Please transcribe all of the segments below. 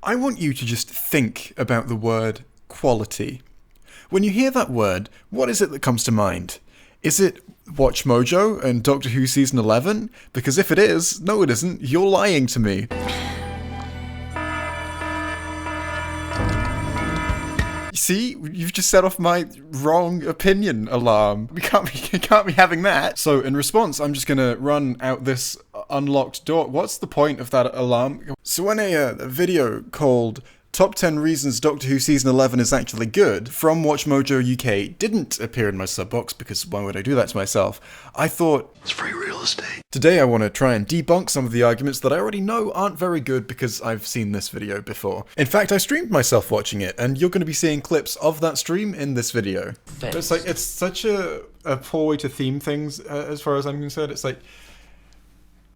I want you to just think about the word quality. When you hear that word, what is it that comes to mind? Is it WatchMojo and Doctor Who Season 11? Because if it is, no it isn't, you're lying to me. See, you've just set off my wrong opinion alarm. We can't be having that. So in response, I'm just gonna run out this unlocked door. What's the point of that alarm? So when a video called Top 10 Reasons Doctor Who Season 11 is Actually Good from WatchMojo UK didn't appear in my sub box, because why would I do that to myself? I thought, it's free real estate. Today I want to try and debunk some of the arguments that I already know aren't very good because I've seen this video before. In fact, I streamed myself watching it, and you're going to be seeing clips of that stream in this video. It's like, it's such a poor way to theme things as far as I'm concerned. It's like,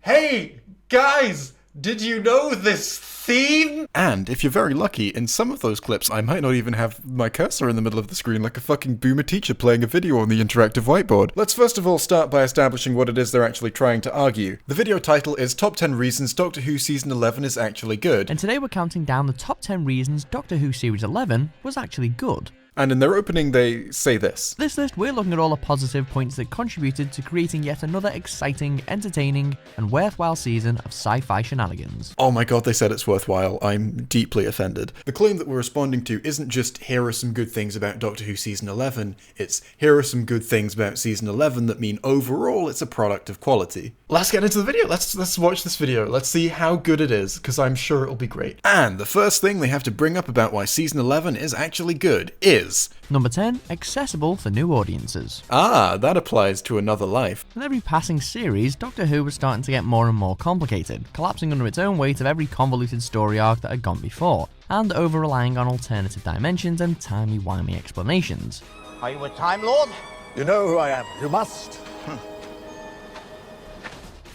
hey, guys! Did you know this theme? And if you're very lucky, in some of those clips, I might not even have my cursor in the middle of the screen like a fucking boomer teacher playing a video on the interactive whiteboard. Let's first of all start by establishing what it is they're actually trying to argue. The video title is Top 10 Reasons Doctor Who Season 11 is Actually Good. And today we're counting down the top 10 reasons Doctor Who Series 11 was actually good. And in their opening, they say this. This list, we're looking at all the positive points that contributed to creating yet another exciting, entertaining, and worthwhile season of sci-fi shenanigans. Oh my god, they said it's worthwhile. I'm deeply offended. The claim that we're responding to isn't just, here are some good things about Doctor Who Season 11, it's, here are some good things about Season 11 that mean overall it's a product of quality. Let's get into the video. Let's watch this video. Let's see how good it is, because I'm sure it'll be great. And the first thing they have to bring up about why Season 11 is actually good is Number 10, accessible for new audiences. Ah, that applies to Another Life. With every passing series, Doctor Who was starting to get more and more complicated, collapsing under its own weight of every convoluted story arc that had gone before, and over-relying on alternative dimensions and timey-wimey explanations. Are you a Time Lord? You know who I am. You must.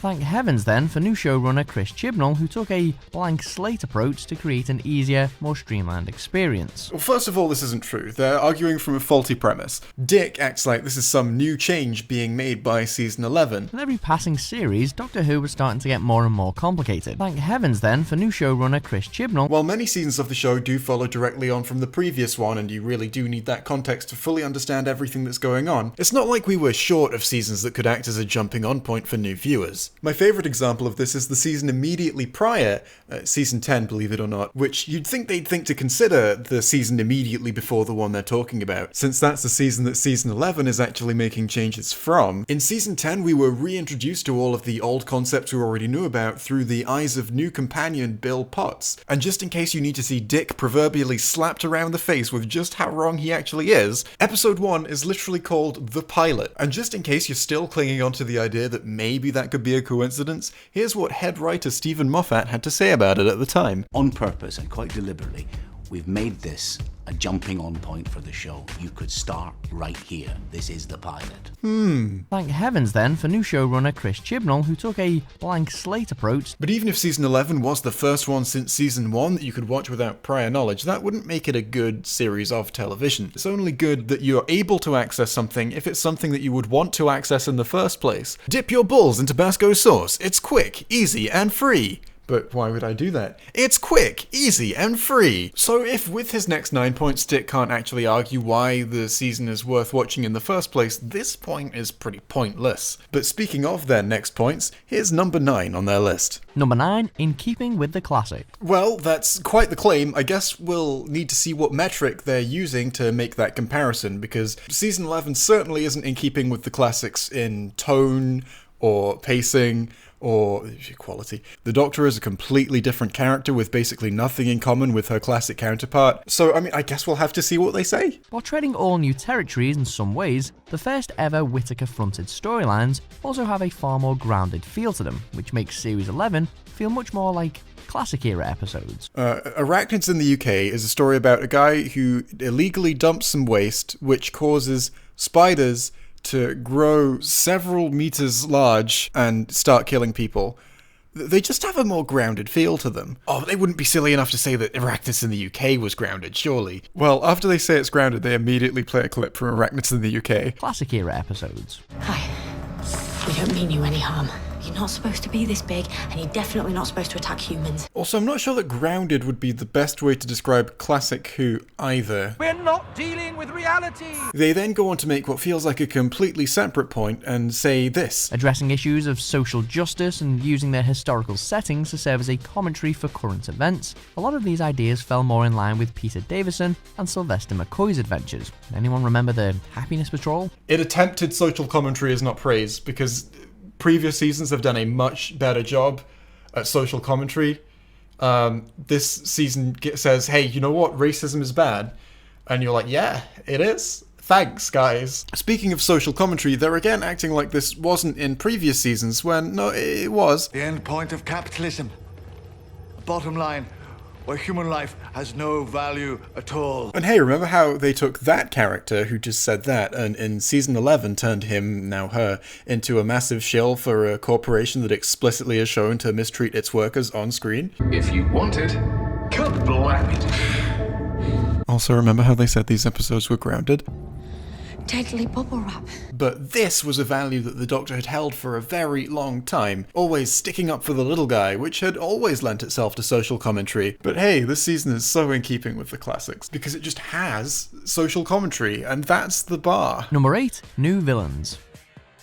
Thank heavens then for new showrunner Chris Chibnall, who took a blank slate approach to create an easier, more streamlined experience. Well, first of all, this isn't true. They're arguing from a faulty premise. Dick acts like this is some new change being made by Season 11. With every passing series, Doctor Who was starting to get more and more complicated. Thank heavens then for new showrunner Chris Chibnall. While many seasons of the show do follow directly on from the previous one, and you really do need that context to fully understand everything that's going on, it's not like we were short of seasons that could act as a jumping on point for new viewers. My favourite example of this is the season immediately prior, season 10, believe it or not, which you'd think they'd think to consider the season immediately before the one they're talking about, since that's the season that season 11 is actually making changes from. In season 10, we were reintroduced to all of the old concepts we already knew about through the eyes of new companion Bill Potts. And just in case you need to see Dick proverbially slapped around the face with just how wrong he actually is, episode 1 is literally called The Pilot. And just in case you're still clinging on to the idea that maybe that could be a coincidence, here's what head writer Stephen Moffat had to say about it at the time. On purpose and quite deliberately, we've made this a jumping on point for the show. You could start right here. This is the pilot. Thank heavens then for new showrunner Chris Chibnall, who took a blank slate approach. But even if season 11 was the first one since season 1 that you could watch without prior knowledge, that wouldn't make it a good series of television. It's only good that you're able to access something if it's something that you would want to access in the first place. Dip your balls in Tabasco sauce. It's quick, easy, and free. But why would I do that? It's quick, easy, and free! So if with his next 9 points Dick can't actually argue why the season is worth watching in the first place, this point is pretty pointless. But speaking of their next points, here's number 9 on their list. Number 9, in keeping with the classic. Well, that's quite the claim. I guess we'll need to see what metric they're using to make that comparison, because season 11 certainly isn't in keeping with the classics in tone, or pacing, or quality. The Doctor is a completely different character with basically nothing in common with her classic counterpart, so I guess we'll have to see what they say. While treading all new territories in some ways, the first ever Whittaker-fronted storylines also have a far more grounded feel to them, which makes Series 11 feel much more like classic-era episodes. Arachnids in the UK is a story about a guy who illegally dumps some waste, which causes spiders to grow several meters large and start killing people. They just have a more grounded feel to them. Oh, they wouldn't be silly enough to say that Arachnids in the UK was grounded, surely. Well, after they say it's grounded, they immediately play a clip from Arachnids in the UK. Classic-era episodes. Hi. We don't mean you any harm. You're not supposed to be this big, and you're definitely not supposed to attack humans. Also, I'm not sure that grounded would be the best way to describe classic Who either. We're not dealing with reality! They then go on to make what feels like a completely separate point and say this. Addressing issues of social justice and using their historical settings to serve as a commentary for current events, a lot of these ideas fell more in line with Peter Davison and Sylvester McCoy's adventures. Anyone remember the Happiness Patrol? It attempted social commentary is not praise, because previous seasons have done a much better job at social commentary. This season says, hey, you know what? Racism is bad. And you're like, yeah, it is. Thanks, guys. Speaking of social commentary, they're again acting like this wasn't in previous seasons when, no, it was. The end point of capitalism. Bottom line, where human life has no value at all. And hey, remember how they took that character who just said that and in season 11 turned him, now her, into a massive shill for a corporation that explicitly is shown to mistreat its workers on screen? If you want it, kablam it. Also, remember how they said these episodes were grounded? Deadly bubble wrap. But this was a value that the Doctor had held for a very long time, always sticking up for the little guy, which had always lent itself to social commentary. But hey, this season is so in keeping with the classics, because it just has social commentary, and that's the bar. Number 8. New Villains.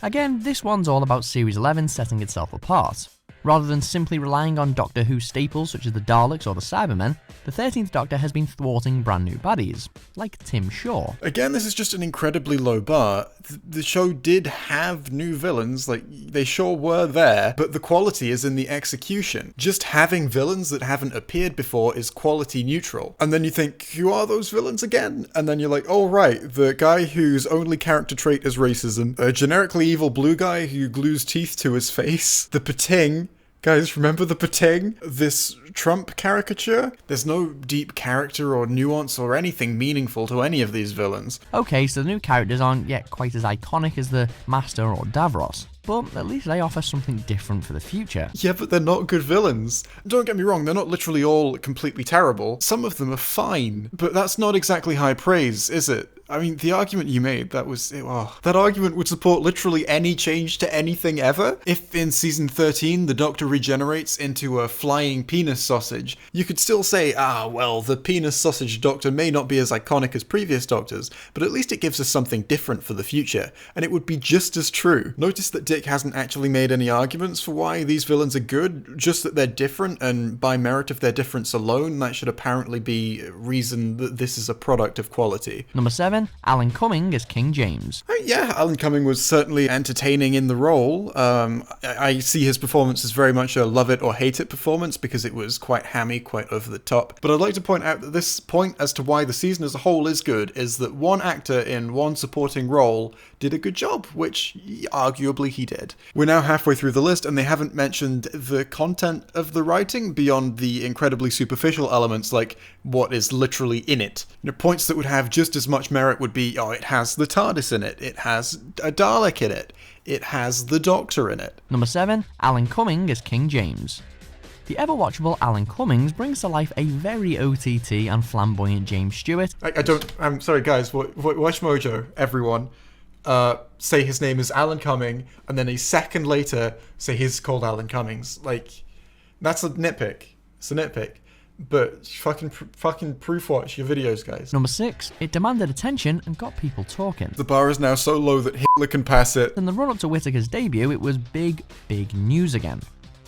Again, this one's all about Series 11 setting itself apart. Rather than simply relying on Doctor Who staples such as the Daleks or the Cybermen, the 13th Doctor has been thwarting brand new baddies, like Tim Shaw. Again, this is just an incredibly low bar. The show did have new villains, like, they sure were there, but the quality is in the execution. Just having villains that haven't appeared before is quality neutral. And then you think, who are those villains again? And then you're like, oh right, the guy whose only character trait is racism, a generically evil blue guy who glues teeth to his face, the Pating. Guys, remember the Pating? This Trump caricature? There's no deep character or nuance or anything meaningful to any of these villains. Okay, so the new characters aren't yet quite as iconic as the Master or Davros, but at least they offer something different for the future. Yeah, but they're not good villains. Don't get me wrong, they're not literally all completely terrible. Some of them are fine, but that's not exactly high praise, is it? I mean, the argument you made, that argument would support literally any change to anything ever. If in season 13 the Doctor regenerates into a flying penis sausage, you could still say, well, the penis sausage Doctor may not be as iconic as previous Doctors, but at least it gives us something different for the future, and it would be just as true. Notice that Dick hasn't actually made any arguments for why these villains are good, just that they're different, and by merit of their difference alone, that should apparently be reason that this is a product of quality. Number 7. Alan Cumming as King James. Yeah, Alan Cumming was certainly entertaining in the role. I see his performance as very much a love it or hate it performance because it was quite hammy, quite over the top. But I'd like to point out that this point as to why the season as a whole is good is that one actor in one supporting role did a good job, which arguably he did. We're now halfway through the list and they haven't mentioned the content of the writing beyond the incredibly superficial elements like what is literally in it. Points that would have just as much merit would be, it has the TARDIS in it, it has a Dalek in it, it has the Doctor in it. Number 7. Alan Cumming as King James. The ever-watchable Alan Cummings brings to life a very OTT and flamboyant James Stewart. I'm sorry guys, WatchMojo, everyone, say his name is Alan Cumming, and then a second later say he's called Alan Cummings. Like, that's a nitpick. It's a nitpick. But fucking proof watch your videos, guys. Number 6. It demanded attention and got people talking. The bar is now so low that Hitler can pass it. In the run-up to Whittaker's debut, it was big news again.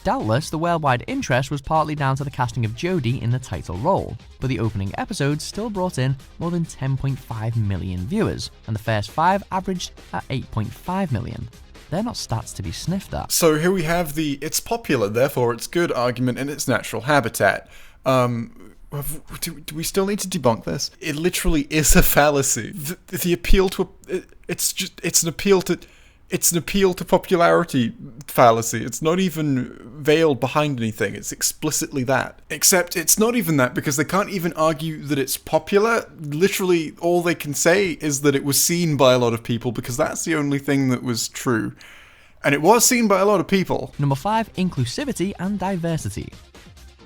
Doubtless, the worldwide interest was partly down to the casting of Jodie in the title role, but the opening episode still brought in more than 10.5 million viewers, and the first 5 averaged at 8.5 million. They're not stats to be sniffed at. So here we have the it's popular, therefore it's good argument in its natural habitat. Do we still need to debunk this? It literally is a fallacy. The appeal to it's an appeal to popularity fallacy. It's not even veiled behind anything. It's explicitly that. Except it's not even that because they can't even argue that it's popular. Literally all they can say is that it was seen by a lot of people because that's the only thing that was true. And it was seen by a lot of people. Number 5. Inclusivity and diversity.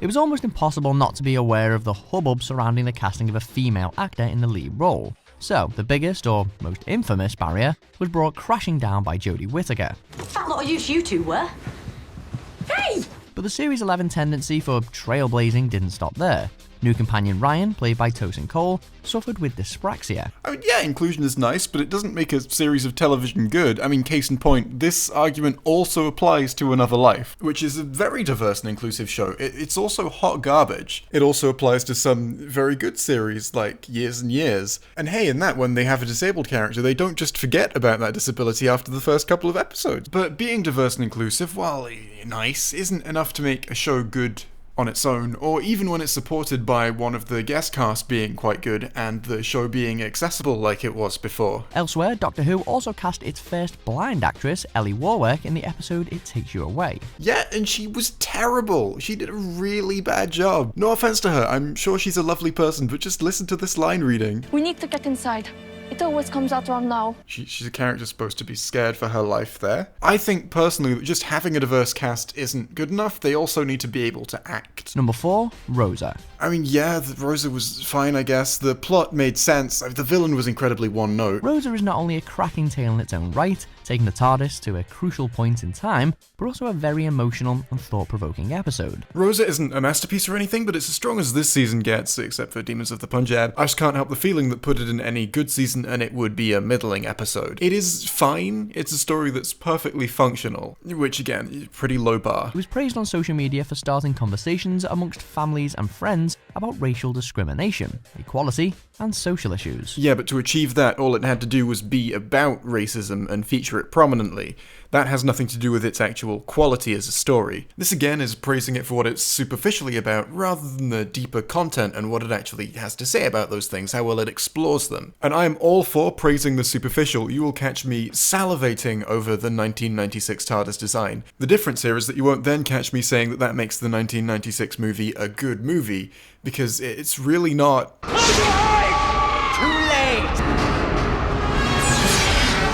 It was almost impossible not to be aware of the hubbub surrounding the casting of a female actor in the lead role. So, the biggest, or most infamous barrier, was brought crashing down by Jodie Whittaker. Fat lot of use you two were. But the Series 11 tendency for trailblazing didn't stop there. New companion Ryan, played by Tosin Cole, suffered with dyspraxia. I mean, yeah, inclusion is nice, but it doesn't make a series of television good. I mean, case in point, this argument also applies to Another Life, which is a very diverse and inclusive show. It's also hot garbage. It also applies to some very good series like Years and Years. And hey, in that one, they have a disabled character. They don't just forget about that disability after the first couple of episodes. But being diverse and inclusive, while nice, isn't enough to make a show good on its own, or even when it's supported by one of the guest cast being quite good and the show being accessible like it was before. Elsewhere, Doctor Who also cast its first blind actress, Ellie Warwick, in the episode It Takes You Away. Yeah, and she was terrible. She did a really bad job. No offense to her, I'm sure she's a lovely person, but just listen to this line reading. We need to get inside. It always comes out wrong now. She's a character supposed to be scared for her life there. I think personally that just having a diverse cast isn't good enough. They also need to be able to act. Number 4, Rosa. I mean, yeah, Rosa was fine, I guess. The plot made sense. The villain was incredibly one note. Rosa is not only a cracking tale in its own right, taking the TARDIS to a crucial point in time, but also a very emotional and thought-provoking episode. Rosa isn't a masterpiece or anything, but it's as strong as this season gets, except for Demons of the Punjab. I just can't help the feeling that put it in any good season and it would be a middling episode. It is fine. It's a story that's perfectly functional, which again, pretty low bar. It was praised on social media for starting conversations amongst families and friends about racial discrimination, equality, and social issues. Yeah, but to achieve that, all it had to do was be about racism and feature it prominently. That has nothing to do with its actual quality as a story. This again is praising it for what it's superficially about, rather than the deeper content and what it actually has to say about those things, how well it explores them. And I am all for praising the superficial. You will catch me salivating over the 1996 TARDIS design. The difference here is that you won't then catch me saying that that makes the 1996 movie a good movie, because it's really not.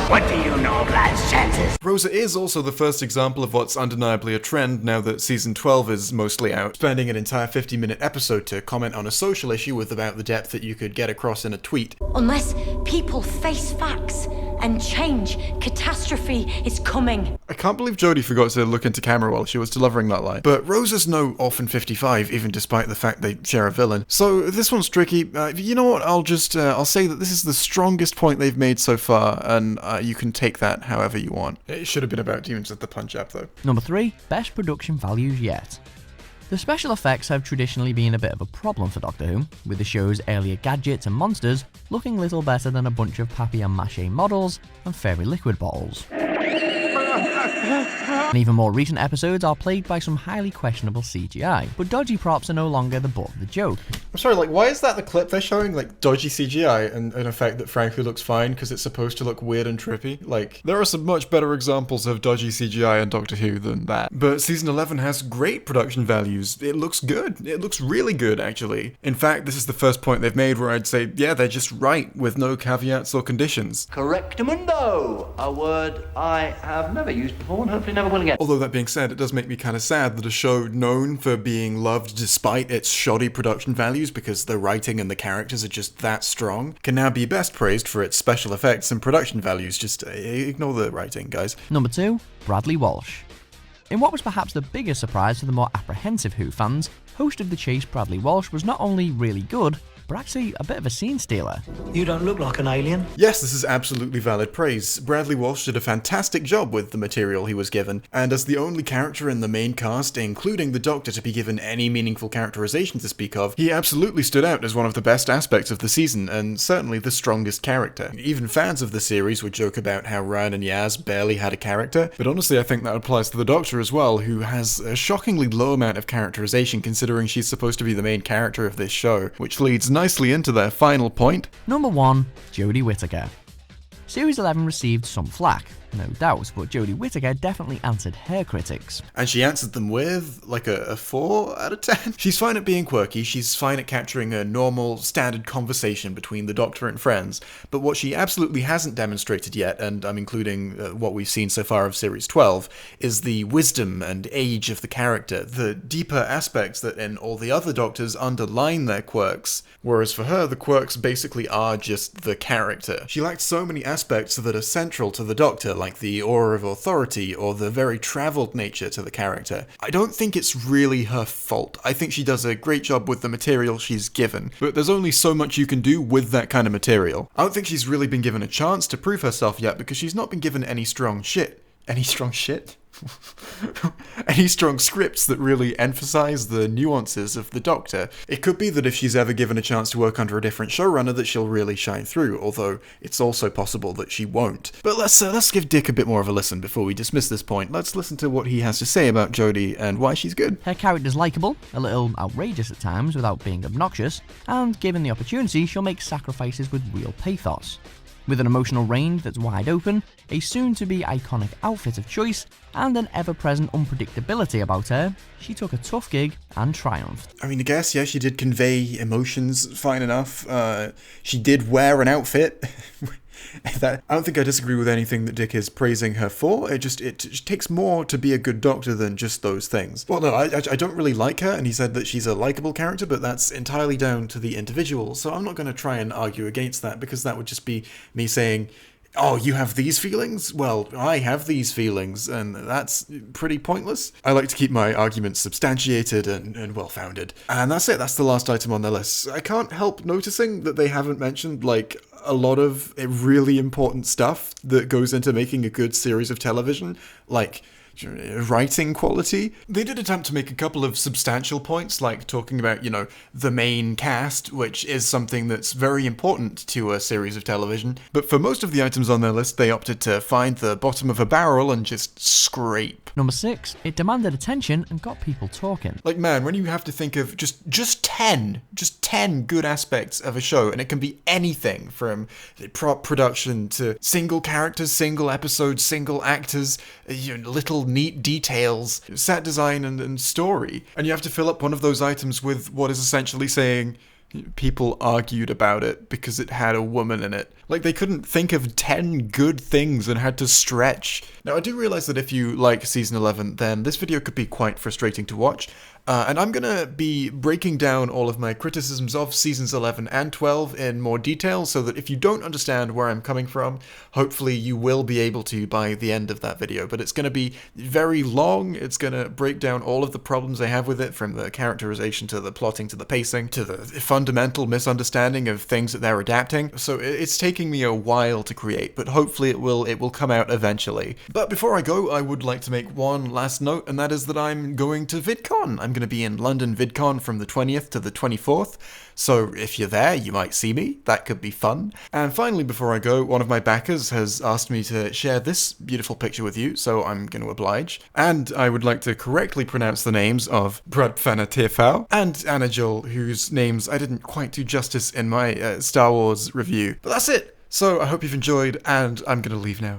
What do you know of life's chances? Rosa is also the first example of what's undeniably a trend now that season 12 is mostly out, spending an entire 50-minute episode to comment on a social issue with about the depth that you could get across in a tweet. Unless people face facts and change, catastrophe is coming. I can't believe Jodie forgot to look into camera while she was delivering that line. But Rosa's no Orphan 55, even despite the fact they share a villain. So this one's tricky. You know what? I'll say that this is the strongest point they've made so far, and you can take that however you want. It should have been about Demons of the Punjab, though. Number 3, best production values yet. The special effects have traditionally been a bit of a problem for Doctor Who, with the show's earlier gadgets and monsters looking little better than a bunch of papier-mâché models and fairy liquid bottles. And even more recent episodes are plagued by some highly questionable CGI, but dodgy props are no longer the butt of the joke. I'm sorry, why is that the clip they're showing? Dodgy CGI and an effect that frankly looks fine because it's supposed to look weird and trippy? There are some much better examples of dodgy CGI in Doctor Who than that. But season 11 has great production values. It looks good. It looks really good, actually. In fact, this is the first point they've made where I'd say, yeah, they're just right, with no caveats or conditions. Correctamundo, a word I have never used before and hopefully never will again. Although that being said, it does make me kind of sad that a show known for being loved despite its shoddy production values because the writing and the characters are just that strong, can now be best praised for its special effects and production values. Just ignore the writing, guys. Number 2, Bradley Walsh. In what was perhaps the biggest surprise to the more apprehensive Who fans, host of The Chase Bradley Walsh was not only really good, but actually a bit of a scene stealer. You don't look like an alien. Yes, this is absolutely valid praise. Bradley Walsh did a fantastic job with the material he was given, and as the only character in the main cast, including the Doctor, to be given any meaningful characterization to speak of, he absolutely stood out as one of the best aspects of the season, and certainly the strongest character. Even fans of the series would joke about how Ryan and Yaz barely had a character, but honestly I think that applies to the Doctor as well, who has a shockingly low amount of characterization considering she's supposed to be the main character of this show, which leads nicely into their final point. Number 1, Jodie Whittaker. Series 11 received some flack, no doubt, but Jodie Whittaker definitely answered her critics. And she answered them with, a 4 out of 10? She's fine at being quirky, she's fine at capturing a normal, standard conversation between the Doctor and friends, but what she absolutely hasn't demonstrated yet, and I'm including what we've seen so far of Series 12, is the wisdom and age of the character, the deeper aspects that in all the other Doctors underline their quirks. Whereas for her, the quirks basically are just the character. She lacked so many aspects that are central to the Doctor, like the aura of authority or the very travelled nature to the character. I don't think it's really her fault. I think she does a great job with the material she's given, but there's only so much you can do with that kind of material. I don't think she's really been given a chance to prove herself yet because she's not been given any strong shit. Any strong shit? Any strong scripts that really emphasize the nuances of the Doctor. It could be that if she's ever given a chance to work under a different showrunner that she'll really shine through, although it's also possible that she won't. But let's give Dick a bit more of a listen before we dismiss this point. Let's listen to what he has to say about Jodie and why she's good. Her character's likeable, a little outrageous at times without being obnoxious, and given the opportunity she'll make sacrifices with real pathos. With an emotional range that's wide open, a soon-to-be iconic outfit of choice, and an ever-present unpredictability about her, she took a tough gig and triumphed. I mean, I guess, yeah, she did convey emotions fine enough. She did wear an outfit. I don't think I disagree with anything that Dick is praising her for. It just takes more to be a good Doctor than just those things. Well, no, I don't really like her, and he said that she's a likable character, but that's entirely down to the individual, so I'm not going to try and argue against that, because that would just be me saying, oh, you have these feelings? Well, I have these feelings, and that's pretty pointless. I like to keep my arguments substantiated and well-founded. And that's it, that's the last item on their list. I can't help noticing that they haven't mentioned, like, a lot of really important stuff that goes into making a good series of television, like writing quality. They did attempt to make a couple of substantial points, like talking about, the main cast, which is something that's very important to a series of television. But for most of the items on their list, they opted to find the bottom of a barrel and just scrape. Number 6, it demanded attention and got people talking. Like, man, when you have to think of just 10 good aspects of a show, and it can be anything from prop production to single characters, single episodes, single actors, little neat details, set design and story. And you have to fill up one of those items with what is essentially saying people argued about it because it had a woman in it. Like, they couldn't think of 10 good things and had to stretch. Now, I do realize that if you like Season 11, then this video could be quite frustrating to watch. And I'm gonna be breaking down all of my criticisms of Seasons 11 and 12 in more detail, so that if you don't understand where I'm coming from, hopefully you will be able to by the end of that video. But it's gonna be very long, it's gonna break down all of the problems I have with it, from the characterization to the plotting to the pacing, to the fundamental misunderstanding of things that they're adapting. So it's taking me a while to create, but hopefully it will come out eventually. But before I go, I would like to make one last note, and that is that I'm going to VidCon. I'm going to be in London VidCon from the 20th to the 24th, so if you're there, you might see me. That could be fun. And finally, before I go, one of my backers has asked me to share this beautiful picture with you, so I'm going to oblige. And I would like to correctly pronounce the names of Brad Fanatefau and Anna Joel, whose names I didn't quite do justice in my Star Wars review. But that's it! So I hope you've enjoyed, and I'm going to leave now.